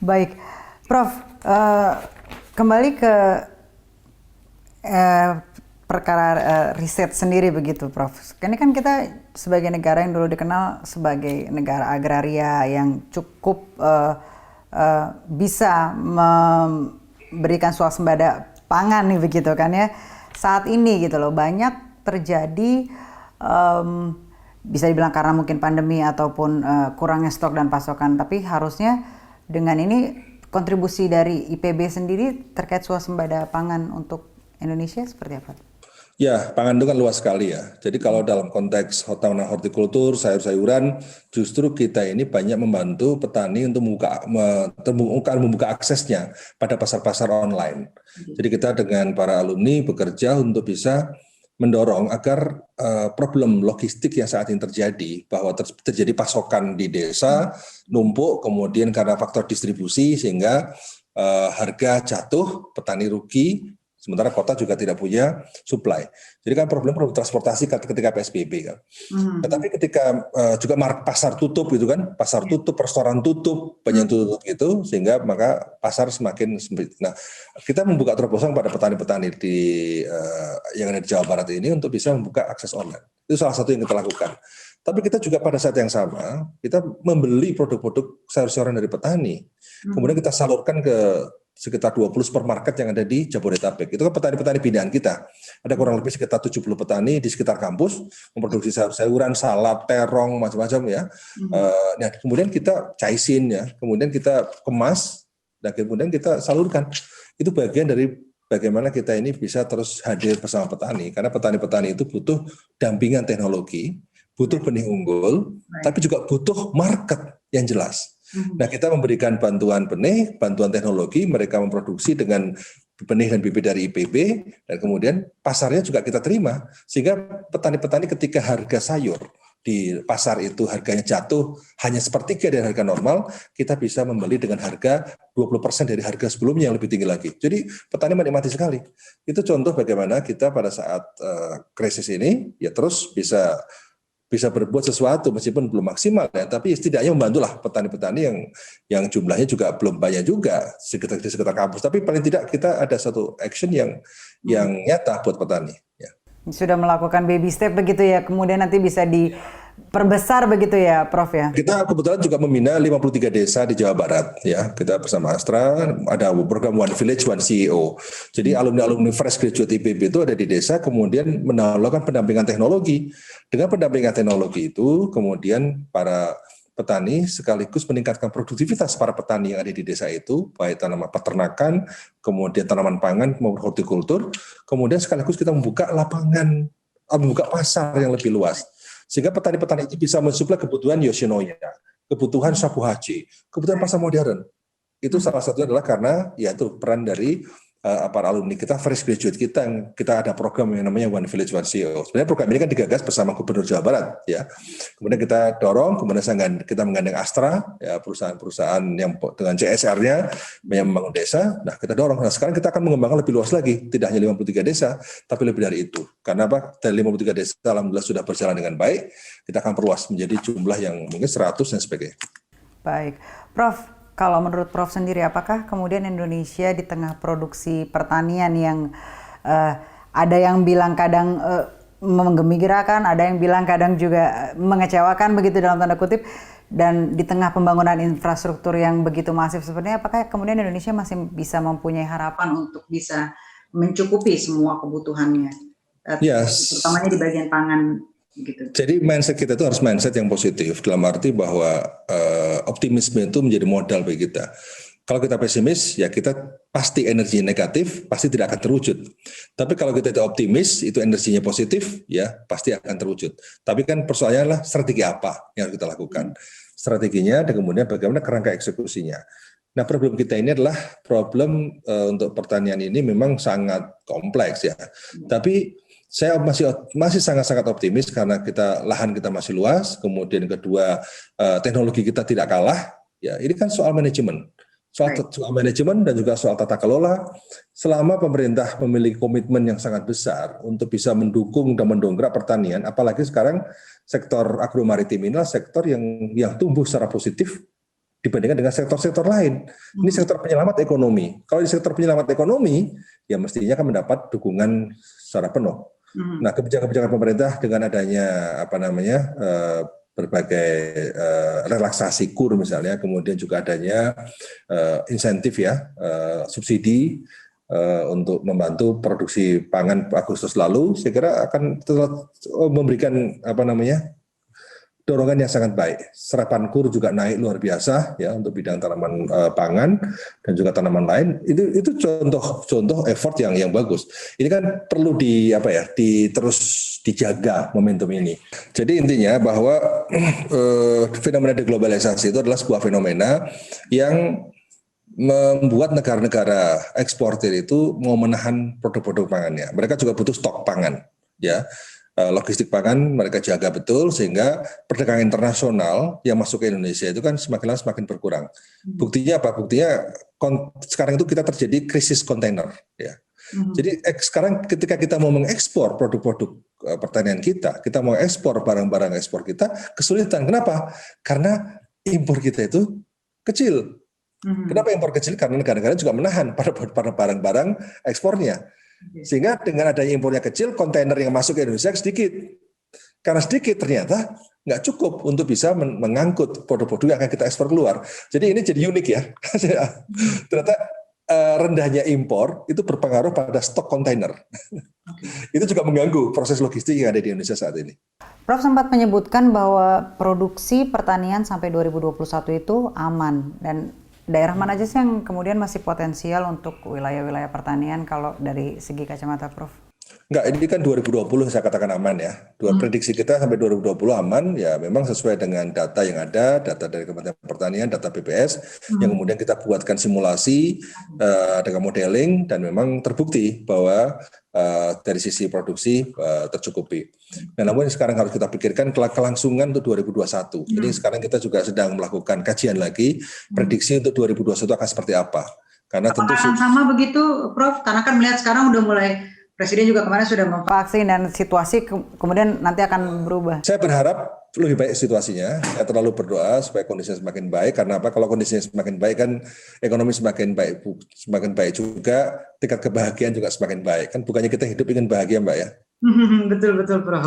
Baik, Prof. Kembali ke eh, perkara riset sendiri begitu, Prof. Ini kan kita sebagai negara yang dulu dikenal sebagai negara agraria yang cukup bisa memberikan swasembada pangan nih begitu kan ya. Saat ini gitu loh banyak terjadi bisa dibilang karena mungkin pandemi ataupun kurangnya stok dan pasokan, tapi harusnya dengan ini kontribusi dari IPB sendiri terkait swasembada pangan untuk Indonesia seperti apa? Ya, pangan itu kan luas sekali ya. Jadi kalau dalam konteks tanah hortikultur, sayur-sayuran, justru kita ini banyak membantu petani untuk membuka aksesnya pada pasar-pasar online. Jadi kita dengan para alumni bekerja untuk bisa mendorong agar problem logistik yang saat ini terjadi, bahwa terjadi pasokan di desa, numpuk, kemudian karena faktor distribusi sehingga harga jatuh, petani rugi, sementara kota juga tidak punya supply. Jadi kan problem transportasi ketika PSBB kan. Tetapi ketika juga pasar tutup gitu kan, pasar tutup, restoran tutup, banyak tutup gitu, sehingga maka pasar semakin sempit. Nah, kita membuka terobosan pada petani-petani yang ada di Jawa Barat ini untuk bisa membuka akses online. Itu salah satu yang kita lakukan. Tapi kita juga pada saat yang sama, kita membeli produk-produk sayur-sayuran dari petani. Kemudian kita salurkan ke sekitar 20 supermarket yang ada di Jabodetabek. Itu kan petani-petani binaan kita. Ada kurang lebih sekitar 70 petani di sekitar kampus, memproduksi sayur-sayuran, salad, terong, macam-macam ya. Nah, kemudian kita caisin ya, kemudian kita kemas, dan kemudian kita salurkan. Itu bagian dari bagaimana kita ini bisa terus hadir bersama petani. Karena petani-petani itu butuh dampingan teknologi, butuh benih unggul, tapi juga butuh market yang jelas. Nah, kita memberikan bantuan benih, bantuan teknologi, mereka memproduksi dengan benih dan bibit dari IPB, dan kemudian pasarnya juga kita terima. Sehingga petani-petani ketika harga sayur di pasar itu harganya jatuh hanya sepertiga dari harga normal, kita bisa membeli dengan harga 20% dari harga sebelumnya yang lebih tinggi lagi. Jadi petani menikmati sekali. Itu contoh bagaimana kita pada saat krisis ini ya terus bisa berbuat sesuatu meskipun belum maksimal ya, tapi setidaknya membantulah petani-petani yang jumlahnya juga belum banyak juga di sekitar kampus, tapi paling tidak kita ada satu action yang nyata buat petani ya. Sudah melakukan baby step begitu ya, kemudian nanti bisa diperbesar begitu ya, Prof ya. Kita kebetulan juga membina 53 desa di Jawa Barat ya. Kita bersama Astra ada program One Village One CEO. Jadi alumni-alumni fresh graduate IPB itu ada di desa, kemudian melakukan pendampingan teknologi. Dengan pendampingan teknologi itu, kemudian para petani sekaligus meningkatkan produktivitas para petani yang ada di desa itu, baik tanaman peternakan, kemudian tanaman pangan maupun hortikultur, kemudian sekaligus kita membuka lapangan, membuka pasar yang lebih luas. Sehingga petani-petani itu bisa mensuplai kebutuhan Yoshinoya, kebutuhan Sabu Haji, kebutuhan pasar modern. Itu salah satunya adalah karena yaitu peran dari para alumni kita, fresh graduate kita, yang kita ada program yang namanya One Village One CEO. Sebenarnya program ini kan digagas bersama Gubernur Jawa Barat, ya. Kemudian kita dorong, kemudian kita menggandeng Astra, ya, perusahaan-perusahaan yang dengan CSR-nya yang membangun desa. Nah, kita dorong. Nah, sekarang kita akan mengembangkan lebih luas lagi, tidak hanya 53 desa, tapi lebih dari itu. Karena apa? Dari 53 desa, alhamdulillah sudah berjalan dengan baik. Kita akan perluas menjadi jumlah yang mungkin 100 dan sebagainya. Baik, Prof. Kalau menurut Prof sendiri, apakah kemudian Indonesia di tengah produksi pertanian yang ada yang bilang kadang menggembirakan, ada yang bilang kadang juga mengecewakan begitu dalam tanda kutip, dan di tengah pembangunan infrastruktur yang begitu masif sepertinya, apakah kemudian Indonesia masih bisa mempunyai harapan untuk bisa mencukupi semua kebutuhannya, Yes. Terutamanya di bagian pangan? Gitu. Jadi mindset kita itu harus mindset yang positif, dalam arti bahwa optimisme itu menjadi modal bagi kita. Kalau kita pesimis, ya kita pasti energi negatif, pasti tidak akan terwujud. Tapi kalau kita itu optimis, itu energinya positif, ya pasti akan terwujud. Tapi kan persoalannya adalah strategi apa yang harus kita lakukan. Strateginya dan kemudian bagaimana kerangka eksekusinya. Nah, problem kita ini adalah problem untuk pertanian ini memang sangat kompleks ya. Tapi saya masih sangat-sangat optimis karena lahan kita masih luas, kemudian kedua teknologi kita tidak kalah. Ya, ini kan soal manajemen, soal manajemen dan juga soal tata kelola. Selama pemerintah memiliki komitmen yang sangat besar untuk bisa mendukung dan mendongkrak pertanian, apalagi sekarang sektor agromaritim inilah sektor yang tumbuh secara positif dibandingkan dengan sektor-sektor lain. Ini sektor penyelamat ekonomi. Kalau di sektor penyelamat ekonomi, ya mestinya kan mendapat dukungan secara penuh. Nah, kebijakan-kebijakan pemerintah dengan adanya berbagai relaksasi kur misalnya, kemudian juga adanya insentif ya, subsidi untuk membantu produksi pangan Agustus lalu, saya kira akan memberikan dorongan yang sangat baik. Serapan kur juga naik luar biasa ya untuk bidang tanaman pangan dan juga tanaman lain. Itu contoh effort yang bagus. Ini kan perlu terus dijaga momentum ini. Jadi intinya bahwa fenomena deglobalisasi itu adalah sebuah fenomena yang membuat negara-negara eksportir itu mau menahan produk-produk pangannya. Mereka juga butuh stok pangan, ya. Logistik pangan mereka jaga betul sehingga perdagangan internasional yang masuk ke Indonesia itu kan semakin lama semakin berkurang. Buktinya apa? Buktinya sekarang itu kita terjadi krisis kontainer, ya. Jadi sekarang ketika kita mau mengekspor produk-produk pertanian kita mau ekspor barang-barang ekspor kita kesulitan. Kenapa? Karena impor kita itu kecil. Kenapa impor kecil? Karena negara-negara juga menahan pada barang-barang ekspornya. Sehingga dengan adanya impornya kecil, kontainer yang masuk ke Indonesia sedikit. Karena sedikit ternyata nggak cukup untuk bisa mengangkut produk-produk yang akan kita ekspor keluar. Jadi ini jadi unik ya. Ternyata rendahnya impor itu berpengaruh pada stok kontainer. Itu juga mengganggu proses logistik yang ada di Indonesia saat ini. Prof sempat menyebutkan bahwa produksi pertanian sampai 2021 itu aman, dan daerah mana aja sih yang kemudian masih potensial untuk wilayah-wilayah pertanian kalau dari segi kacamata Prof? Enggak, ini kan 2020 saya katakan aman ya. Prediksi kita sampai 2020 aman ya, memang sesuai dengan data yang ada, data dari Kementerian Pertanian, data BPS, yang kemudian kita buatkan simulasi dengan modeling dan memang terbukti bahwa dari sisi produksi tercukupi. Nah, namun sekarang harus kita pikirkan kelangsungan untuk 2021. Jadi sekarang kita juga sedang melakukan kajian lagi, prediksi untuk 2021 akan seperti apa. Karena tentu akan sama begitu, Prof? Karena kan melihat sekarang udah mulai Presiden juga kemarin sudah memvaksin dan situasi kemudian nanti akan berubah. Saya berharap lebih baik situasinya. Saya terlalu berdoa supaya kondisinya semakin baik. Karena apa? Kalau kondisinya semakin baik kan ekonomi semakin baik juga, tingkat kebahagiaan juga semakin baik. Kan bukannya kita hidup ingin bahagia, Mbak ya? Betul, Prof.